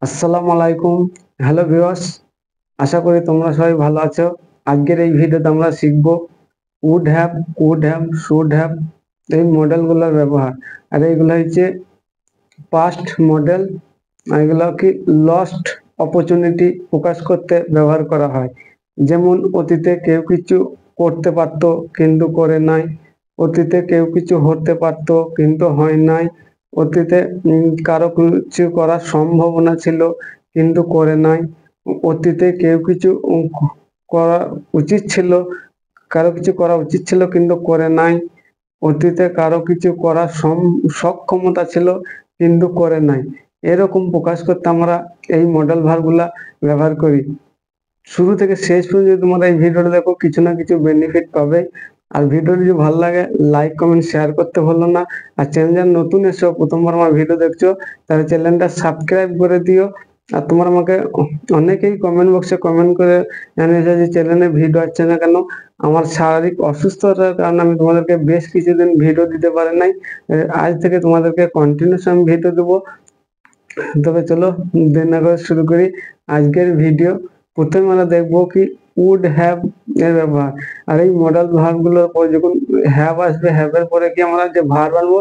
আসসালামু আলাইকুম। Hello viewers, আশা করি তোমরা সবাই ভালো আছো। আজকের এই ভিডিওতে আমরা শিখব would have, could have, should have এই মডেলগুলোর ব্যবহার। আর এইগুলো হচ্ছে পাস্ট মডেল, আর এগুলো কি লস্ট অপরচুনিটি প্রকাশ করতে ব্যবহার করা হয়। যেমন অতীতে কেউ কিছু করতে পারতো কিন্তু করে নাই, অতীতে কেউ কিছু হতে পারতো কিন্তু হয় নাই, অতীতে কারো কিছু করার সম্ভাবনা ছিল কিন্তু করে নাই, অতীতে কেউ কিছু করা উচিত ছিল, কারো কিছু করা উচিত ছিল কিন্তু করে নাই, অতীতে কারো কিছু করার সক্ষমতা ছিল কিন্তু করে নাই। এরকম প্রকাশ করতে আমরা এই মডেল ভার্বগুলা ব্যবহার করি। শুরু থেকে শেষ পর্যন্ত যদি তোমরা এই ভিডিওটা দেখো, কিছু না কিছু বেনিফিট পাবে। আর ভিডিওটি যদি ভালো লাগে লাইক কমেন্ট শেয়ার করতে ভুলো না। আর চ্যানেল নতুন এসো, প্রথমবার আমার ভিডিও দেখছো, তাহলে চ্যানেলটা সাবস্ক্রাইব করে দিও। আর তোমরা আমাকে অনেকেই কমেন্ট বক্সে কমেন্ট করে জানিয়েছো যে চ্যানেলে ভিডিও আসছে না কেন। আমার শারীরিক অসুস্থতার কারণে আমি তোমাদেরকে বেশ কিছুদিন ভিডিও দিতে পারি নাই। আজ থেকে তোমাদেরকে কন্টিনিউস আমি ভিডিও দেবো। তবে চলো দেরি না করে শুরু করি আজকের ভিডিও। প্রথমে আমরা দেখবো কি উড হ্যাভ এর ব্যবহার। আর এই মডেল ভার্বগুলোর পর যখন হ্যাভ আসবে, হ্যাভ এর পরে কি আমরা যে ভার্ব আনবো,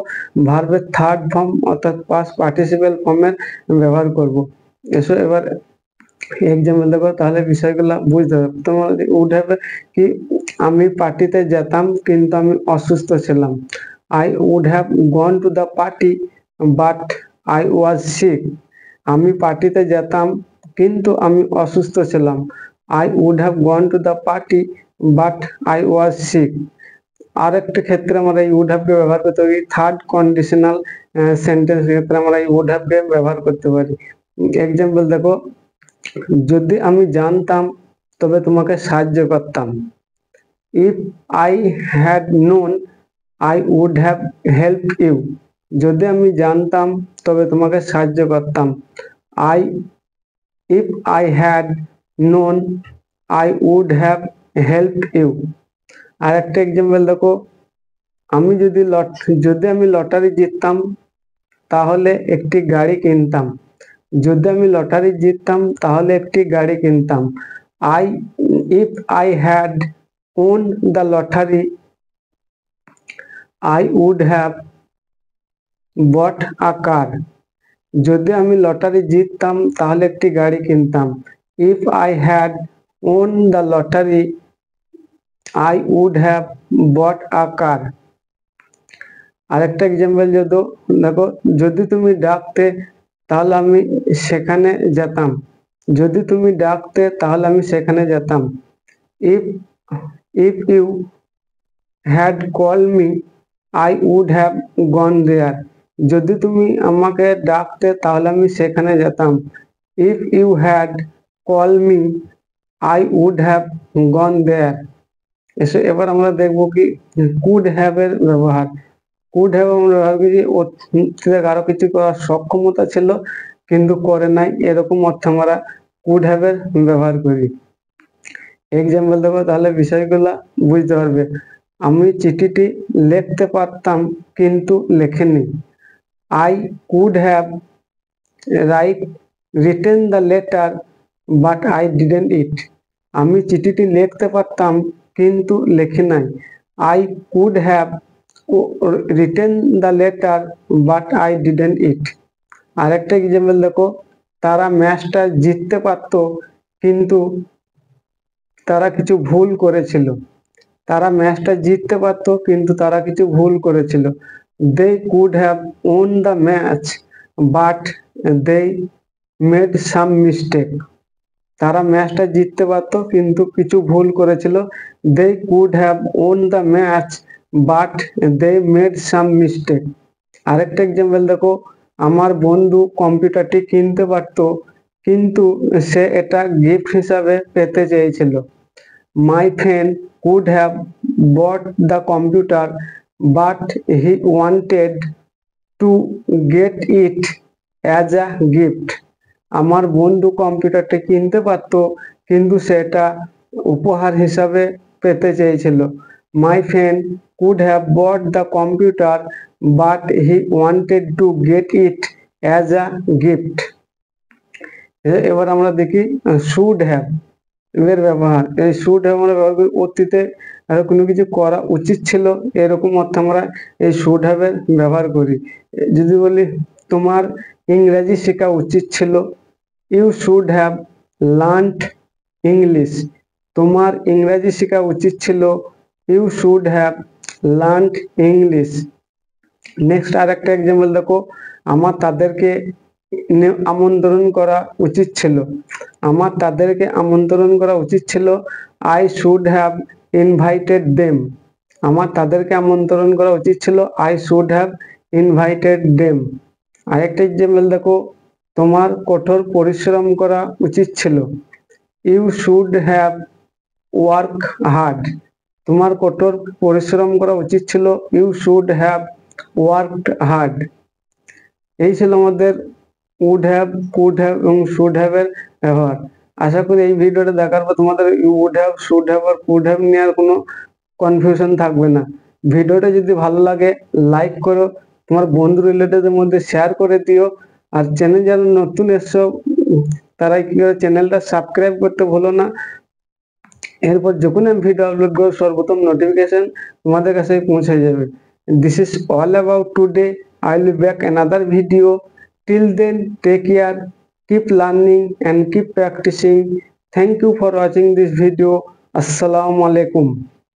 ভার্বের থার্ড ফর্ম অর্থাৎ পাস্ট পার্টিসিপেল ফর্মের ব্যবহার করব। এসো এবার এক্সাম্পল দেখো, তাহলে বিষয়গুলো বুঝতে হবে। তোমার উড হ্যাভ কি, আমি পার্টিতে যেতাম কিন্তু আমি অসুস্থ ছিলাম। I would have gone to the party but I was sick. আমি পার্টিতে যেতাম কিন্তু আমি অসুস্থ ছিলাম। I would have gone to the party but I was sick. আর একটা ক্ষেত্রে আমরা এই উড হ্যাভকে ব্যবহার করতে পারি, থার্ড কন্ডিশনাল সেন্টেন্স ক্ষেত্রে আমরা এই উড হ্যাভকে ব্যবহার করতে পারি। এক্সাম্পল দেখো, যদি আমি জানতাম তবে তোমাকে সাহায্য করতাম। If I had known I would have helped you. যদি আমি জানতাম তবে তোমাকে সাহায্য করতাম। I if I had known I would have helped you. আর একটা এক্সাম্পল দেখো, যদি আমি লটারি জিততাম তাহলে একটি গাড়ি কিনতাম। যদি আমি লটারি জিততাম তাহলে একটি গাড়ি কিনতাম। I if I had won the lottery I would have bought a car. যদি আমি লটারি জিততাম তাহলে একটি গাড়ি কিনতাম। If I had won the lottery I would have bought a car. আরেকটা এক্সাম্পল দেখো, যদি তুমি ডাকতে তাহলে আমি সেখানে যেতাম। যদি তুমি ডাকতে তাহলে আমি সেখানে যেতাম। If if you had call me I would have gone there. যদি তুমি আমাকে ডাকতে তাহলে আমি সেখানে যেতাম। If you had call me I would have gone there. এবার আমরা দেখবো কি কুড হ্যাভ এর ব্যবহার। কুড হ্যাভ আমরা ব্যবহার করি অতীতে কারো কিছু করার সক্ষমতা ছিল কিন্তু করে নাই, এরকম অর্থে আমরা কুড হ্যাভ এর ব্যবহার করি। এক্সাম্পল দেবো, তাহলে বিষয়গুলো বুঝতে পারবে। আমি চিঠিটি লিখতে পারতাম কিন্তু লেখিনি। I could have written the letter but I didn't it. আমি চিঠিটি লিখতে পারতাম কিন্তু লেখি নাই। I could have written the letter but I didn't it. আরেকটা এক্সাম্পল দেখো, তারা ম্যাচটা জিততে পারতো কিন্তু তারা কিছু ভুল করেছিল। তারা ম্যাচটা জিততে পারতো কিন্তু তারা কিছু ভুল করেছিল। They could have won the match but they made some mistake. তারা ম্যাচটা জিততে পারতো কিন্তু কিছু ভুল করেছিল। They could have won the match but they made some mistake. আরেকটা এক্সাম্পল দেখো, আমার বন্ধু কম্পিউটারটি কিনতে পারতো কিন্তু সে এটা গিফট হিসাবে পেতে চেয়েছিল। My friend could have bought the computer but he wanted to get it as a gift. আমার বন্ধু কম্পিউটারটি কিনতে পারতো কিন্তু সেটা উপহার হিসাবে পেতে চেয়েছিল। My friend could have bought the computer but he wanted to get it as a gift. এবার আমরা দেখি শুড হ্যাভ এর ব্যবহার। এই শুড হ্যাভ আমরা ব্যবহার করি অতীতে কোনো কিছু করা উচিত ছিল, এরকম অর্থে আমরা এই শুড হ্যাভ এর ব্যবহার করি। যদি বলি তোমার ইংরেজি শেখা উচিত ছিল, you should have learned English. তোমার ইংরেজি শেখা উচিত ছিল, you should have learned English. Next আর একটা এক্সাম্পল দেখো, আমার তাদেরকে আমন্ত্রণ করা উচিত ছিল। আমার তাদেরকে আমন্ত্রণ করা উচিত ছিল, I should have invited them. আমার তাদেরকে আমন্ত্রণ করা উচিত ছিল, I should have invited them. আরেকটা এক্সাম্পল দেখো, তোমার কঠোর পরিশ্রম করা উচিত ছিল, you should have work hard. তোমার কঠোর পরিশ্রম করা উচিত ছিল, you should have worked hard. এই ছিল আমাদের উড হ্যাভ, কুড হ্যাভ এবং শুড হ্যাভ এর ব্যবহার। আশা করি এই ভিডিওটা দেখার পর তোমাদের উড হ্যাভ, শুড হ্যাভ আর কুড হ্যাভ নিয়ে আর কোনো কনফিউশন থাকবে না। ভিডিওটা যদি ভালো লাগে লাইক করো, তোমার বন্ধু রিলেটিভদের মধ্যে শেয়ার করে দিও। আর চ্যানেল যারা নতুন এসছো তারা কি করে চ্যানেলটা সাবস্ক্রাইব করতে ভুলো না। এরপর যখন আমি ভিডিও আপলোড করব সর্বপ্রথম নোটিফিকেশন তোমাদের কাছে পৌঁছে যাবে। This is all about today. I will be back another video. Till then, take care, keep learning and keep practicing. Thank you for watching this video. Assalamu alaikum.